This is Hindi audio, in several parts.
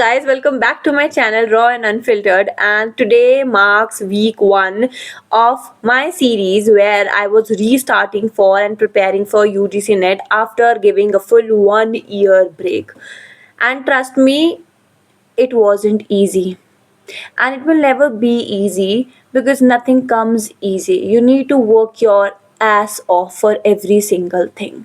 guys, welcome back to my channel Raw and Unfiltered. And today marks week 1 of my series where I was restarting for and preparing for UGC NET after giving a full 1 year break. And trust me, it wasn't easy. And it will never be easy because nothing comes easy. You need to work your ass off for every single thing.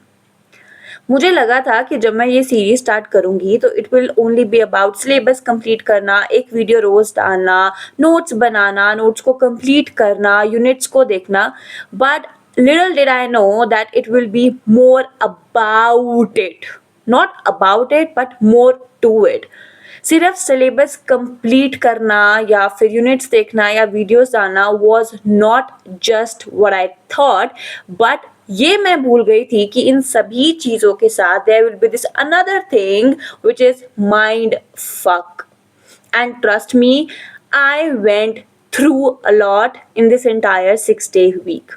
मुझे लगा था कि जब मैं ये सीरीज स्टार्ट करूंगी तो it will only be about syllabus complete करना, एक वीडियो रोज डालना, नोट्स बनाना, नोट्स को कंप्लीट करना, यूनिट्स को देखना, but little did I know that it will be more about it, not about it but more to it. सिर्फ सिलेबस कंप्लीट करना या फिर यूनिट्स देखना या वीडियोस डालना was not just what I thought, but ये मैं भूल गई थी कि इन सभी चीजों के साथ there will be this another thing which is mind fuck. And trust me, I went through a lot in this entire 6-day week.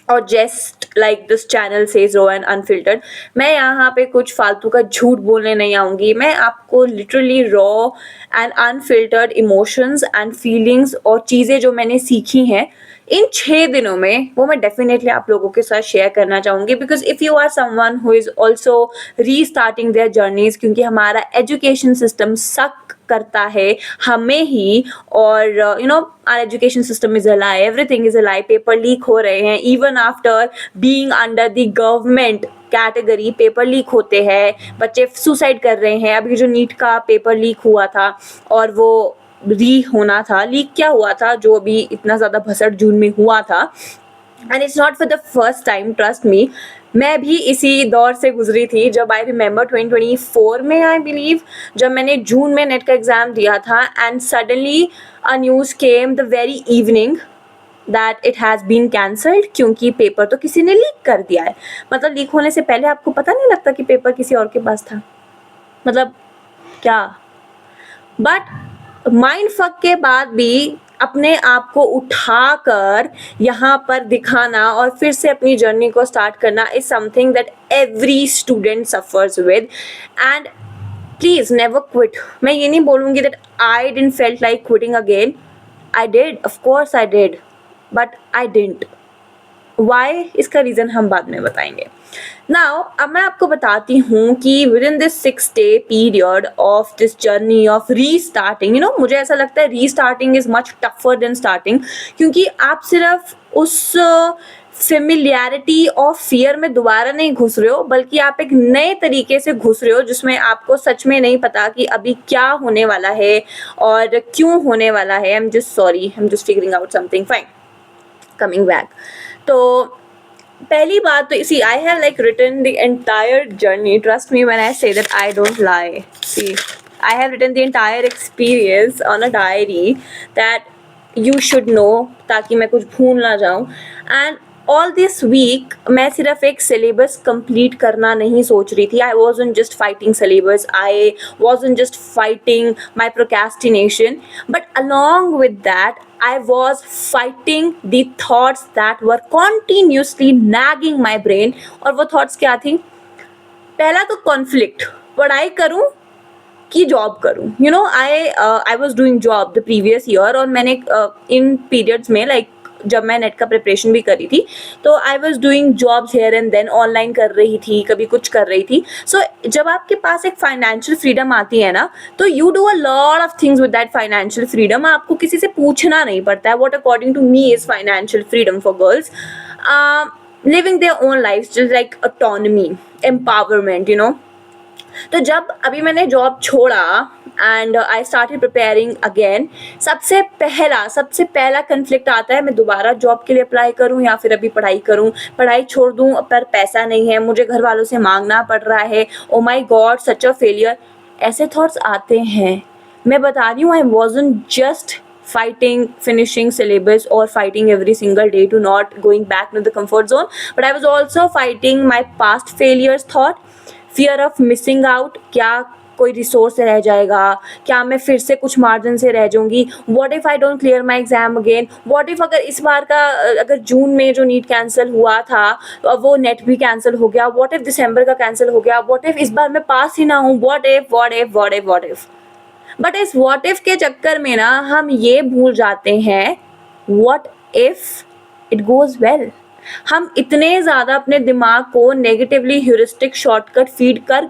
और just like this channel says raw and unfiltered, मैं यहाँ पे कुछ फालतू का झूठ बोलने नहीं आऊँगी. मैं आपको literally raw and unfiltered emotions and feelings और चीज़ें जो मैंने सीखी हैं इन 6 दिनों में वो मैं डेफिनेटली आप लोगों के साथ शेयर करना चाहूँगी. Because if you are someone who is also restarting their journeys, क्योंकि हमारा एजुकेशन सिस्टम सक करता है हमें ही, और you know our education system is a lie, everything is a lie. Paper leak हो रहे हैं even after being under the government category. Paper leak होते हैं, बच्चे सुसाइड कर रहे हैं. अभी जो नीट का पेपर लीक हुआ था और वो होना था, लीक क्या हुआ था जो अभी इतना ज़्यादा भसड़ जून में हुआ था. And it's not for the first time, trust me. मैं भी इसी दौर से गुजरी थी. जब आई रिमेंबर 2024 में आई बिलीव, जब मैंने जून में नेट का एग्ज़ाम दिया था and suddenly a news came the very evening that it has been cancelled, क्योंकि पेपर तो किसी ने लीक कर दिया है. मतलब लीक होने से पहले आपको पता नहीं लगता कि पेपर किसी और के पास था? मतलब क्या? बट माइंड फक के बाद भी अपने आप को उठाकर यहाँ पर दिखाना और फिर से अपनी जर्नी को स्टार्ट करना is something that every student suffers with. And please never quit. मैं ये नहीं बोलूँगी that I didn't felt like quitting again. I did, of course I did, but I didn't. Why, इसका रीज़न हम बाद में बताएंगे. नाउ अब मैं आपको बताती हूँ कि with in this 6-day period of this journey of restarting, you know मुझे ऐसा लगता है restarting is much tougher than starting, क्योंकि आप सिर्फ उस फेमिलियरिटी और फियर में दोबारा नहीं घुस रहे हो, बल्कि आप एक नए तरीके से घुस रहे हो जिसमें आपको सच में नहीं पता कि अभी क्या होने वाला है और क्यों होने वाला है. I am just sorry, I am just figuring out something. Fine, coming back. तो पहली बात तो see, I have like written the entire journey. Trust me when I say that I don't lie. See, I have written the entire experience on a diary that you should know, ताकि मैं कुछ भूल ना जाऊँ. एंड ऑल दिस वीक मैं सिर्फ एक सिलेबस कंप्लीट करना नहीं सोच रही थी. आई wasn't just fighting syllabus, I wasn't just fighting my procrastination, but along with that I was fighting the thoughts that were continuously nagging my brain. और वो thoughts क्या थी? पहला तो conflict, पढ़ाई करूँ कि जॉब करूँ. You know I was doing job the previous year, और मैंने इन पीरियड्स में लाइक जब मैं नेट का प्रिपरेशन भी करी थी तो I was doing jobs here and then, online कर रही थी, कभी कुछ कर रही थी. सो जब आपके पास एक फाइनेंशियल फ्रीडम आती है ना, तो you do a lot of things with that financial freedom. आपको किसी से पूछना नहीं पड़ता है. What according to me is financial freedom for girls? Living their own life, just like autonomy, empowerment, you know. तो जब अभी मैंने जॉब छोड़ा and I started preparing again, सबसे पहला कन्फ्लिक्ट आता है, मैं दोबारा जॉब के लिए अप्लाई करूं या फिर अभी पढ़ाई करूं. पढ़ाई छोड़ दूं पर पैसा नहीं है, मुझे घर वालों से मांगना पड़ रहा है, ओ माई गॉड सच अ फेलियर. ऐसे थॉट्स आते हैं. मैं बता रही हूँ, आई wasn't just fighting finishing syllabus or fighting every single day to not going back to the comfort zone, but I was also fighting my past failures thought, fear of missing out. क्या कोई रिसोर्स रह जाएगा? क्या मैं फिर से कुछ मार्जिन से रह जाऊंगी? What if I don't clear my exam again? What if अगर इस बार का अगर जून में जो नीट कैंसिल हुआ था तो वो नेट भी कैंसिल हो गया? व्हाट इफ़ दिसंबर का कैंसिल हो गया? व्हाट इफ़ इस बार मैं पास ही ना हूँ? What if. बट इस व्हाट इफ के चक्कर में ना हम ये भूल जाते हैं what if it goes well. हम इतने ज़्यादा अपने दिमाग को नेगेटिवली ह्यूरिस्टिक शॉर्टकट फीड कर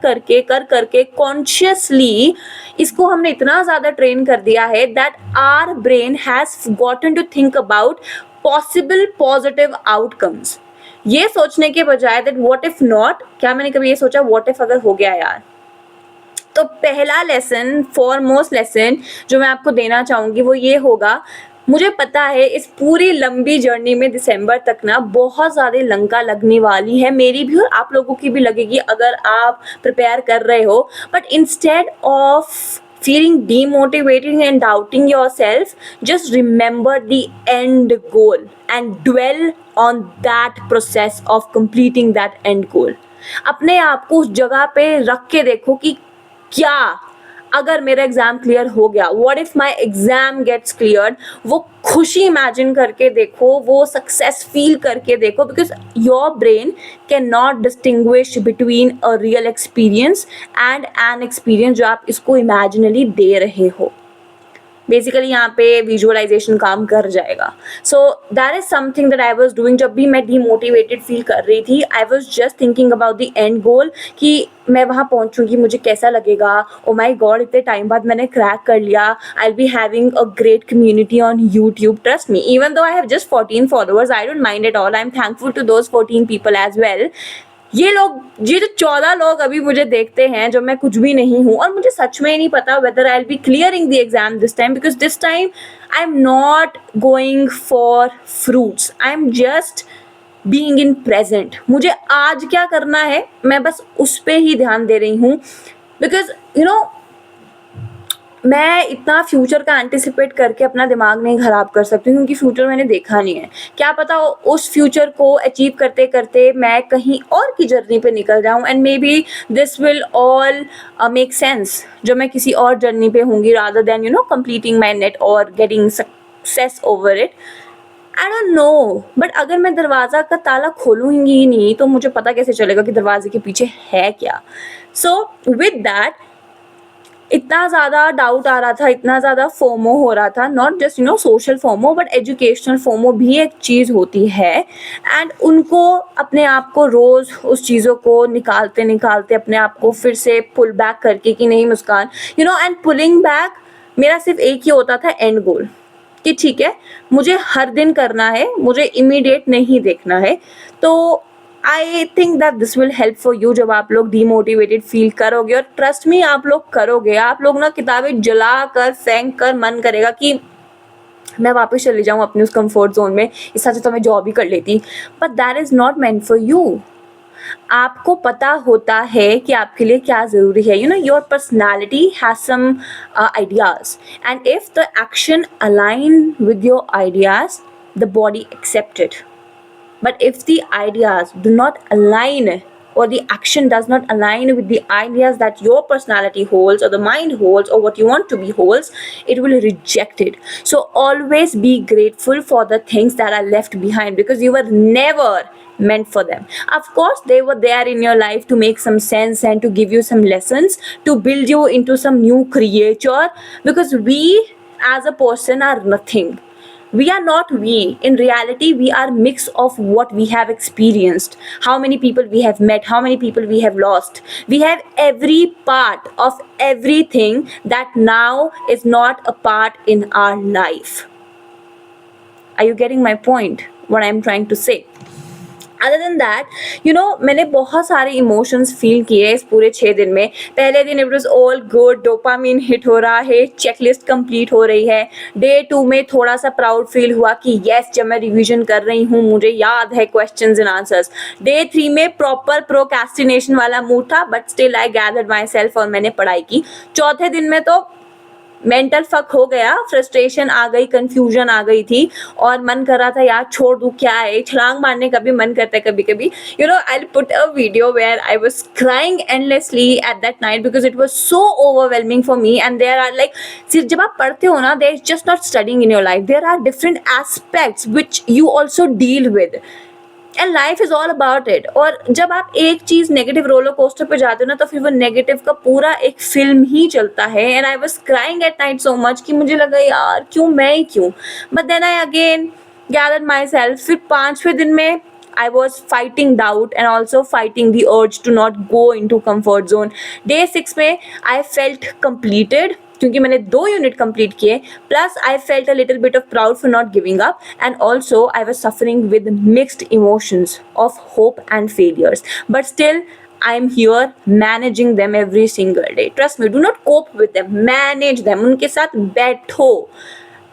करके कॉन्शियसली इसको हमने इतना ज़्यादा ट्रेन कर दिया है that our brain has gotten to think about possible positive outcomes, ये सोचने के बजाय दैट व्हाट इफ नॉट। क्या मैंने कभी ये सोचा व्हाट इफ अगर हो गया यार? तो पहला लेसन, फॉरमोस्ट लेसन जो मैं आपको देना चाहूँगी वो ये होगा, मुझे पता है इस पूरी लंबी जर्नी में दिसंबर तक ना बहुत ज़्यादा लंका लगने वाली है, मेरी भी और आप लोगों की भी लगेगी अगर आप प्रिपेयर कर रहे हो। But instead of feeling demotivating and doubting yourself, just remember the end goal and dwell on that process of completing that end goal. अपने आप को उस जगह पे रख के देखो कि क्या अगर मेरा एग्जाम क्लियर हो गया, what if my exam gets cleared, वो खुशी इमेजिन करके देखो, वो सक्सेस फील करके देखो, because your brain can not distinguish between a real experience and an experience जो आप इसको इमेजिनली दे रहे हो। बेसिकली यहाँ पे विजुअलाइजेशन काम कर जाएगा। So that is something that I was doing. जब भी मैं डीमोटिवेटेड फील कर रही थी, I was just thinking about the end goal कि मैं वहाँ पहुँचूंगी, मुझे कैसा लगेगा, ओ माई गॉड इतने टाइम बाद मैंने क्रैक कर लिया, I will be having a great community on YouTube, trust me, even though I have just 14 followers, I don't mind at all, I am thankful to those 14 people as well. ये लोग, ये जो 14 लोग अभी मुझे देखते हैं जो मैं कुछ भी नहीं हूँ, और मुझे सच में नहीं पता whether I will B clearing the exam this time, because this time I am not going for fruits, I am just being in present. मुझे आज क्या करना है मैं बस उस पर ही ध्यान दे रही हूँ, बिकॉज यू नो मैं इतना फ्यूचर का एंटिसिपेट करके अपना दिमाग नहीं खराब कर सकती हूँ, क्योंकि फ्यूचर मैंने देखा नहीं है। क्या पता उस फ्यूचर को अचीव करते करते मैं कहीं और की जर्नी पे निकल जाऊँ, and maybe this will all make sense जब मैं किसी और जर्नी पे होंगी, rather than you know completing my net और getting success over it. I don't know, but अगर मैं दरवाज़ा का ताला खोलूँगी ही नहीं तो मुझे पता कैसे चलेगा कि दरवाजे के पीछे है क्या। सो विद दैट इतना ज़्यादा डाउट आ रहा था, इतना ज़्यादा फोमो हो रहा था, not just you know social FOMO but educational FOMO भी एक चीज़ होती है, एंड उनको अपने आप को रोज़ उस चीज़ों को निकालते निकालते अपने आप को फिर से पुल बैक करके कि नहीं Muskan, you know, and pulling back मेरा सिर्फ एक ही होता था एंड गोल, कि ठीक है मुझे हर दिन करना है, मुझे इमीडिएट नहीं देखना है। तो I think that this will help for you जब आप लोग डीमोटिवेटेड फील करोगे, और ट्रस्ट मी आप लोग करोगे, आप लोग ना किताबें जला कर फेंक कर मन करेगा कि मैं वापस चली जाऊँ अपने उस कंफर्ट जोन में, इससे अच्छा तो मैं जॉब ही कर लेती, but that is not meant for you. आपको पता होता है कि आपके लिए क्या ज़रूरी है, you know your personality has some ideas, and if the action align with your ideas the body accept it, but if the ideas do not align or the action does not align with the ideas that your personality holds or the mind holds or what you want to be holds, it will reject it. So always be grateful for the things that are left behind, because you were never meant for them. Of course they were there in your life to make some sense and to give you some lessons, to build you into some new creature, because we as a person are nothing. We are not we. In reality, we are mix of what we have experienced, how many people we have met, how many people we have lost. We have every part of everything that now is not a part in our life. Are you getting my point? What I'm trying to say? Other than that you know मैंने बहुत सारे इमोशंस फील किए इस पूरे 6 दिन में। पहले दिन it was all good, dopamine hit हो रहा है, चेकलिस्ट कंप्लीट हो रही है। डे 2 में थोड़ा सा प्राउड फील हुआ कि येस जब मैं रिवीजन कर रही हूँ मुझे याद है क्वेश्चंस एंड आंसर्स। डे 3 में प्रॉपर प्रोक्रेस्टिनेशन वाला मूड था, but still I gathered my self और मैंने पढ़ाई की। चौथे दिन में तो मेंटल फक हो गया, फ्रस्ट्रेशन आ गई, कंफ्यूजन आ गई थी, और मन कर रहा था यार छोड़ दूँ, क्या है, छलांग मारने का भी मन करता है कभी कभी। You know I put a video where I was crying endlessly at that night because it was so overwhelming for me. And there are like, सिर्फ जब आप पढ़ते हो ना, there is just not studying in your life, there are different aspects which you also deal with. And life is all about it. और जब आप एक चीज नेगेटिव रोलर कोस्टर पे जाते हो ना, तो फिर वो नेगेटिव का पूरा एक फिल्म ही चलता है। And I was crying at night so much कि मुझे लगा यार क्यों, मैं ही क्यों। But then I again gathered my self. फिर 5वें दिन में I was fighting doubt and also fighting the urge to not go into comfort zone. Day 6 में I felt completed क्योंकि मैंने 2 यूनिट कंप्लीट किए, plus I felt a little bit of proud for not giving up, and also I was suffering with mixed emotions of hope and failures, but still I am here managing them every single day. Trust me, do not cope with them, manage them. उनके साथ बैठो।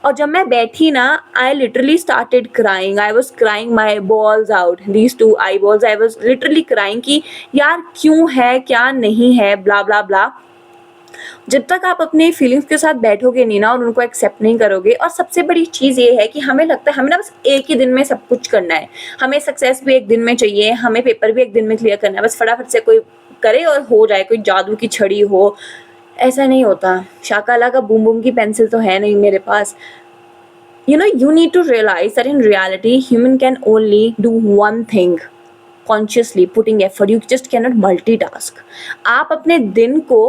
और जब मैं बैठी ना, I literally started crying. I was crying my balls out, these 2 I balls. I was literally crying कि यार क्यों है, क्या नहीं है, ब्ला ब्ला ब्ला। जब तक आप अपनी फीलिंग्स के साथ बैठोगे नहीं ना और उनको एक्सेप्ट नहीं करोगे। और सबसे बड़ी चीज़ ये है कि हमें लगता है हमें ना बस एक ही दिन में सब कुछ करना है, हमें सक्सेस भी एक दिन में चाहिए, हमें पेपर भी एक दिन में क्लियर करना है, बस फटाफट से कोई करे और हो जाए, कोई जादू की छड़ी हो। ऐसा नहीं होता। शाकाला का बूम बूम की पेंसिल तो है नहीं मेरे पास। You need to realize that in reality, human can only do one thing consciously, putting effort. You just cannot multitask. आप अपने दिन को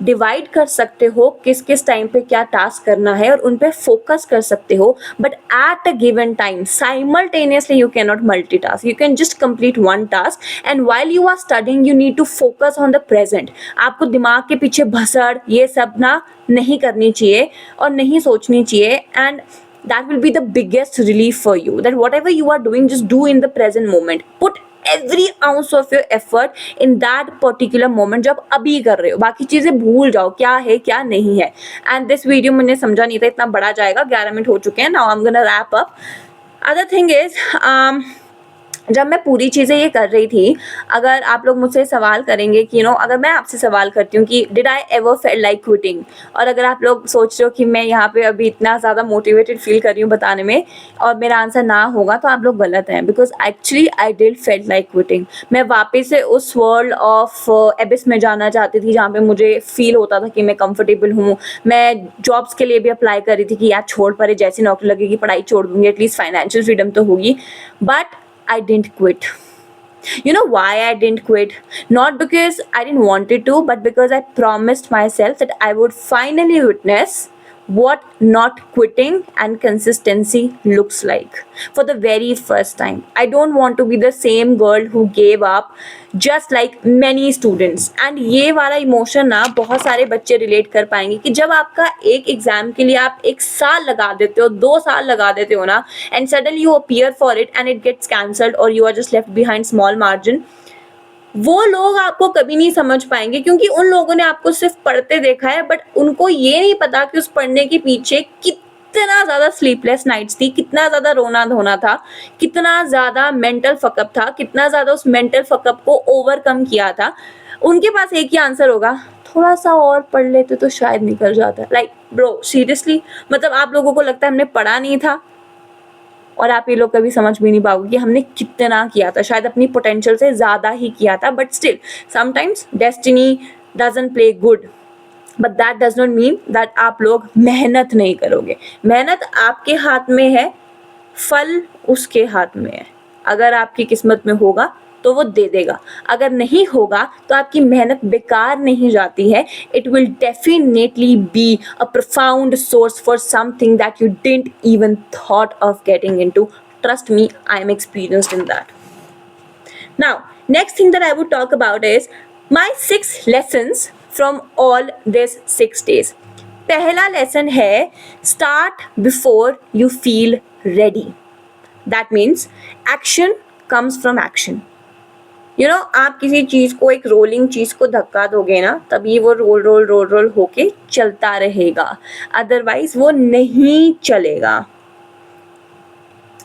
डिवाइड कर सकते हो, किस किस टाइम पे क्या टास्क करना है, और उन पे फोकस कर सकते हो, but at a given time simultaneously you can not multitask. You can just complete one task, and while you are studying you need to focus on the present. आपको दिमाग के पीछे भसड़ ये सब ना नहीं करनी चाहिए और नहीं सोचनी चाहिए. And that will be the biggest relief for you, that whatever you are doing, just do in the present moment. Put every ounce of your effort in that particular moment जब अभी कर रहे हो. बाकी चीज़ें भूल जाओ, क्या है क्या नहीं है. एंड दिस वीडियो मैंने समझा नहीं था इतना बड़ा जाएगा. 11 मिनट हो चुके हैं. Now I am gonna wrap up. Other thing is, जब मैं पूरी चीज़ें ये कर रही थी, अगर आप लोग मुझसे सवाल करेंगे कि अगर मैं आपसे सवाल करती हूँ कि did I ever fail like quitting, और अगर आप लोग सोच रहे हो कि मैं यहाँ पे अभी इतना ज़्यादा मोटिवेटेड फील कर रही हूँ बताने में, और मेरा आंसर ना होगा, तो आप लोग गलत हैं. Because actually I did fail like quitting. मैं वापस से उस वर्ल्ड ऑफ एबिस में जाना चाहती थी जहाँ पे मुझे फील होता था कि मैं कंफर्टेबल हूँ. मैं जॉब्स के लिए भी अप्लाई कर रही थी कि यार छोड़ पड़े, जैसी नौकरी लगेगी पढ़ाई छोड़ दूँगी, एटलीस्ट फाइनेंशियल फ्रीडम तो होगी. But I didn't quit. You know why I didn't quit? Not because I didn't want it to, but because I promised myself that I would finally witness what not quitting and consistency looks like for the very first time. I don't want to be the same girl who gave up just like many students. And ये वाला इमोशन ना बहुत सारे बच्चे रिलेट कर पाएंगे कि जब आपका एक एग्जाम के लिए आप 1 साल लगा देते हो, 2 साल लगा देते हो ना, and suddenly you appear for it and it gets cancelled or you are just left behind small margin. वो लोग आपको कभी नहीं समझ पाएंगे क्योंकि उन लोगों ने आपको सिर्फ पढ़ते देखा है, बट उनको ये नहीं पता कि उस पढ़ने के पीछे कितना ज़्यादा स्लीपलेस नाइट्स थी, कितना ज़्यादा रोना धोना था, कितना ज़्यादा मेंटल फकअप था, कितना ज़्यादा उस मेंटल फकअप को ओवरकम किया था. उनके पास एक ही आंसर होगा, थोड़ा सा और पढ़ लेते तो शायद निकल जाता. लाइक ब्रो सीरियसली, मतलब आप लोगों को लगता है हमने पढ़ा नहीं था, और आप ये लोग कभी समझ भी नहीं पाओगे कि हमने कितना किया था. शायद अपनी पोटेंशियल से ज़्यादा ही किया था, but still sometimes destiny doesn't play good, but that does not mean that आप लोग मेहनत नहीं करोगे. मेहनत आपके हाथ में है, फल उसके हाथ में है. अगर आपकी किस्मत में होगा तो वो दे देगा, अगर नहीं होगा तो आपकी मेहनत बेकार नहीं जाती है. It will definitely be a profound source for something that you didn't even thought of getting into. Trust me, I am experienced in that. Now, next thing that I would talk about is my 6 lessons from all these 6 days. पहला लेसन है, start before you feel ready. That means action comes from action. आप किसी चीज़ को, एक रोलिंग चीज़ को धक्का दोगे ना, तभी वो रोल रोल रोल रोल होके चलता रहेगा, अदरवाइज वो नहीं चलेगा.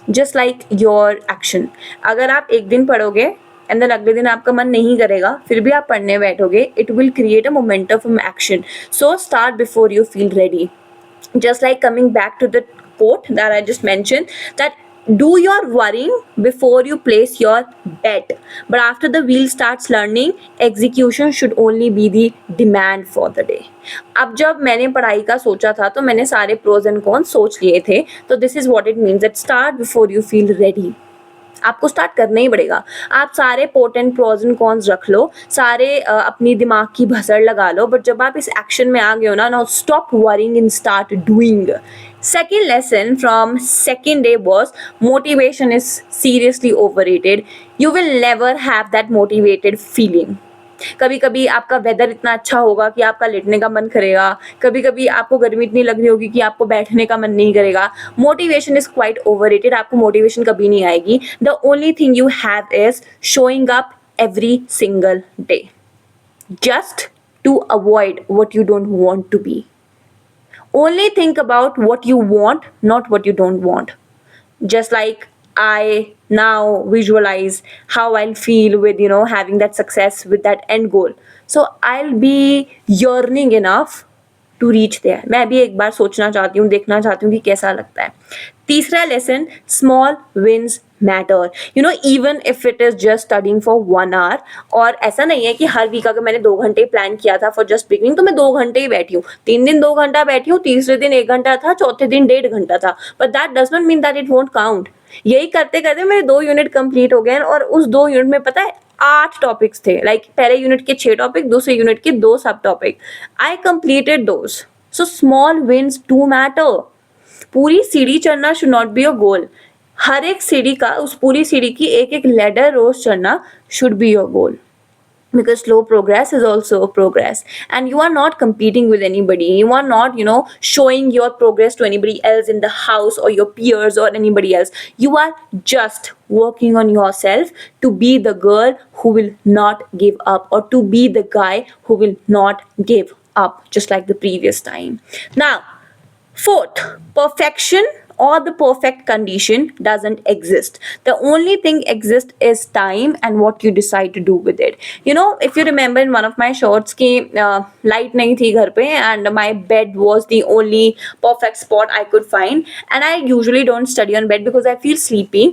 Just like your action. अगर आप एक दिन पढ़ोगे एंड देन अगले दिन आपका मन नहीं करेगा, फिर भी आप पढ़ने बैठोगे, it will create a momentum from action. So start before you feel ready. Just like coming back to the quote that I just mentioned, that do your worrying before you place your bet. But after the wheel starts learning, execution should only be the demand for the day. अब जब मैंने पढ़ाई का सोचा था तो मैंने सारे pros and cons सोच लिए थे. तो this is what it means, that start before you feel ready. आपको स्टार्ट करना ही पड़ेगा। आप सारे पोटेंट प्रोज एंड कॉन्स रख लो, सारे अपनी दिमाग की भसड़ लगा लो, बट जब आप इस एक्शन में आ गए हो ना, now stop worrying and start doing. Second lesson from second day was motivation is seriously overrated. You will never have that motivated feeling. कभी कभी आपका वेदर इतना अच्छा होगा कि आपका लेटने का मन करेगा, कभी कभी आपको गर्मी इतनी लग रही होगी कि आपको बैठने का मन नहीं करेगा। मोटिवेशन इज क्वाइट ओवररेटेड, आपको मोटिवेशन कभी नहीं आएगी। The only thing you have is showing up every single day, just to avoid what you don't want to be. Only think about what you want, not what you don't want. Just like I now visualize how I'll feel with, having that success with that end goal. So I'll be yearning enough to reach there. मैं अभी एक बार सोचना चाहती हूँ, देखना चाहती हूँ कि कैसा लगता है। तीसरा lesson, small wins matter, even if it is just studying for 1 hour. और ऐसा नहीं है कि हर वीक अगर मैंने 2 घंटे प्लान किया था फॉर जस्ट बिगिनिंग तो मैं 2 घंटे ही बैठी हूँ, 3 दिन 2 घंटा बैठी हूँ, तीसरे दिन 1 घंटा था, चौथे दिन 1.5 घंटा था, but that does not mean that it won't count. यही करते करते मेरे 2 यूनिट कंप्लीट हो गए और उस 2 यूनिट में पता है 8 टॉपिक्स थे। लाइक पहले यूनिट के 6 टॉपिक, दूसरे यूनिट के 2 सब topic, I completed those. So small wins do matter. पूरी सीढ़ी चढ़ना should not be your goal. हर एक सीढ़ी का, उस पूरी सीढ़ी की एक एक लैडर रोज चढ़ना should be your goal, because slow progress is also a progress, and you are not competing with anybody. You are not showing your progress to anybody else in the house or your peers or anybody else. You are just working on yourself to be the girl who will not give up, or to be the guy who will not give up, just like the previous time. Now, fourth, perfection or the perfect condition doesn't exist. The only thing exists is time and what you decide to do with it. If you remember in one of my shorts ki light nahi thi ghar pe and my bed was the only perfect spot I could find, and I usually don't study on bed because I feel sleepy.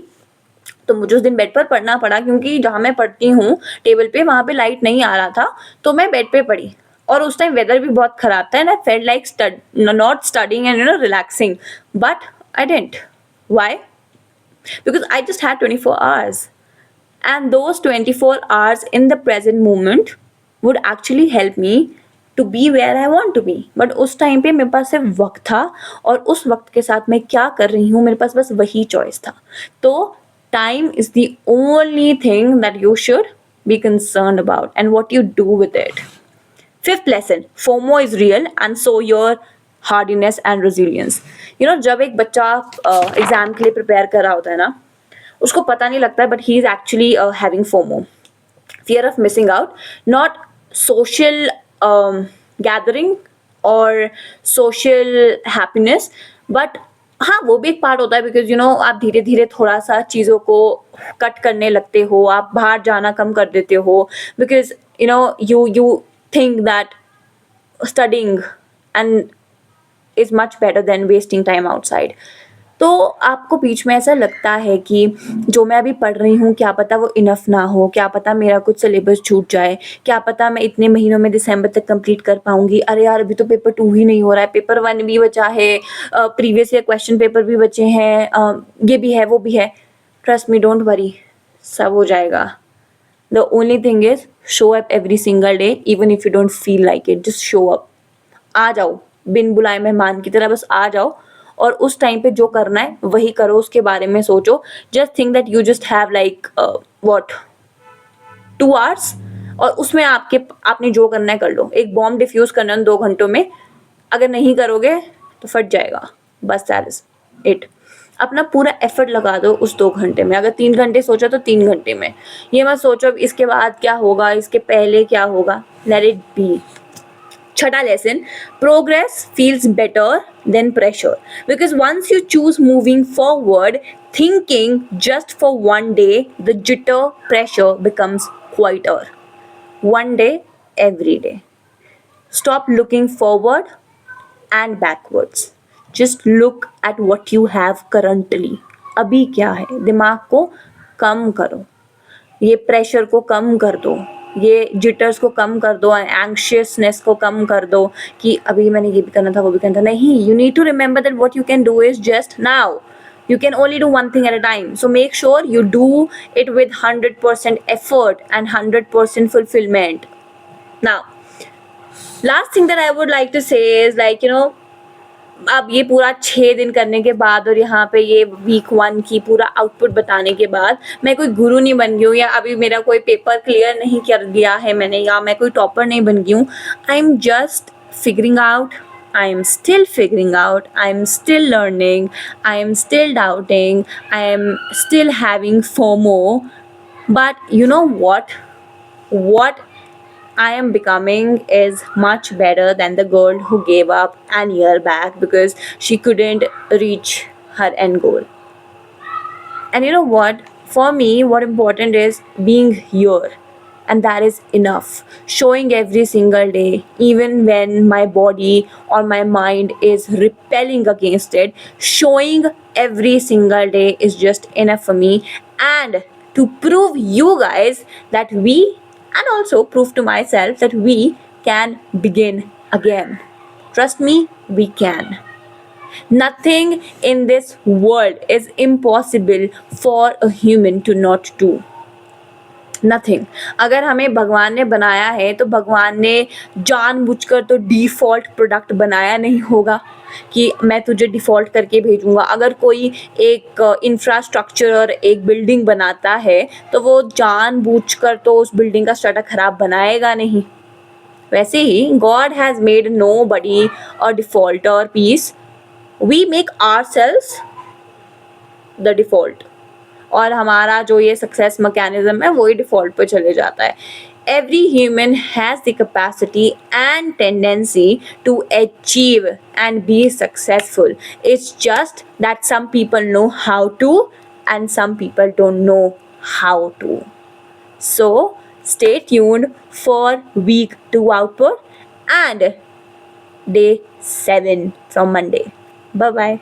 तो मुझे उस दिन बेड पर पढ़ना पड़ा क्योंकि जहाँ मैं पढ़ती हूँ टेबल पे, वहाँ पे लाइट नहीं आ रहा था, तो मैं बेड पे पढ़ी। और उस टाइम वेदर भी बहुत खराब था, and I felt like not studying and relaxing, but I didn't. Why? Because I just had 24 hours. And those 24 hours in the present moment would actually help me to be where I want to be. But उस टाइम पे मेरे पास सिर्फ वक्त था, और उस वक्त के साथ मैं क्या कर रही हूँ मेरे पास बस वही चॉइस था। तो time is the only thing that you should be concerned about and what you do with it. Fifth lesson, FOMO is real and so your hardiness and resilience. जब एक बच्चा एग्जाम के लिए प्रिपेयर कर रहा होता है ना, उसको पता नहीं लगता है, but he is actually having FOMO, fear of missing out, not social gathering और सोशल हैप्पीनेस, बट हाँ वो भी एक पार्ट होता है, बिकॉज आप धीरे धीरे थोड़ा सा चीज़ों को कट करने लगते हो, आप बाहर जाना कम कर देते हो, because you think that studying and is much better than wasting time outside. तो आपको बीच में ऐसा लगता है कि जो मैं अभी पढ़ रही हूँ क्या पता वो इनफ ना हो, क्या पता मेरा कुछ सिलेबस छूट जाए, क्या पता मैं इतने महीनों में दिसंबर तक कंप्लीट कर पाऊंगी, अरे यार अभी तो पेपर 2 ही नहीं हो रहा है, पेपर 1 भी बचा है, प्रीवियस ईयर क्वेश्चन पेपर भी बचे हैं, ये भी है वो भी है। ट्रस्ट मी, डोंट वरी, सब हो जाएगा। The only thing is show up every single day, even if you don't feel like it, just show up. आ जाओ बिन बुलाए मेहमान की तरह, बस आ जाओ और उस टाइम पे जो करना है वही करो, उसके बारे में सोचो। Just think that you just have like 2 hours, और उसमें आपने जो करना है कर लो। एक बॉम्ब डिफ्यूज करना है 2 घंटों में, अगर नहीं करोगे तो फट जाएगा, बस दैट इज इट। अपना पूरा एफर्ट लगा दो उस 2 घंटे में। अगर 3 घंटे सोचा तो 3 घंटे में, ये मत सोचो अब इसके बाद क्या होगा, इसके पहले क्या होगा, लेट इट बी। छठा lesson, progress feels better than pressure, because once you choose moving forward thinking just for 1 day, the jitter pressure becomes quieter. 1 day every day. Stop looking forward and backwards. Just look at what you have currently. अभी क्या है, दिमाग को कम करो, ये प्रेशर को कम कर दो, ये जिटर्स को कम कर दो, एंग्शियसनेस को कम कर दो कि अभी मैंने ये भी करना था वो भी करना था। नहीं, you need to remember that what you can do is just now. You can only do one thing at a time. So make sure you do it with 100% effort and 100% fulfillment. Now, last thing that I would like to say is, like, अब ये पूरा 6 दिन करने के बाद और यहाँ पे ये वीक 1 की पूरा आउटपुट बताने के बाद मैं कोई गुरु नहीं बन गई हूँ, या अभी मेरा कोई पेपर क्लियर नहीं कर दिया है मैंने, या मैं कोई टॉपर नहीं बन गई हूँ. आई am just figuring out. I am still figuring out, I am still learning, I am still doubting, I am still having FOMO. But you know what? What I am becoming is much better than the girl who gave up an year back because she couldn't reach her end goal. And you know what? For me, what important is being here. And that is enough. Showing every single day, even when my body or my mind is repelling against it, showing every single day is just enough for me. And to prove you guys that we, and also prove to myself that we can begin again. Trust me, we can. Nothing in this world is impossible for a human to not do. Nothing. अगर हमें भगवान ने बनाया है तो भगवान ने जानबूझकर तो डिफ़ॉल्ट प्रोडक्ट बनाया नहीं होगा कि मैं तुझे डिफ़ॉल्ट करके भेजूँगा. अगर कोई एक इंफ्रास्ट्रक्चर, एक बिल्डिंग बनाता है तो वो जानबूझकर तो उस बिल्डिंग का स्ट्रक्चर ख़राब बनाएगा नहीं. वैसे ही God has made nobody a defaulter piece. We make ourselves the default. और हमारा जो ये सक्सेस मैकेनिज्म है वही डिफ़ॉल्ट पे चले जाता है. Every human has the capacity and tendency to achieve and be successful. It's just that some people know how to and some people don't know how to. So stay tuned for week 2 output and day 7 from Monday. Bye bye.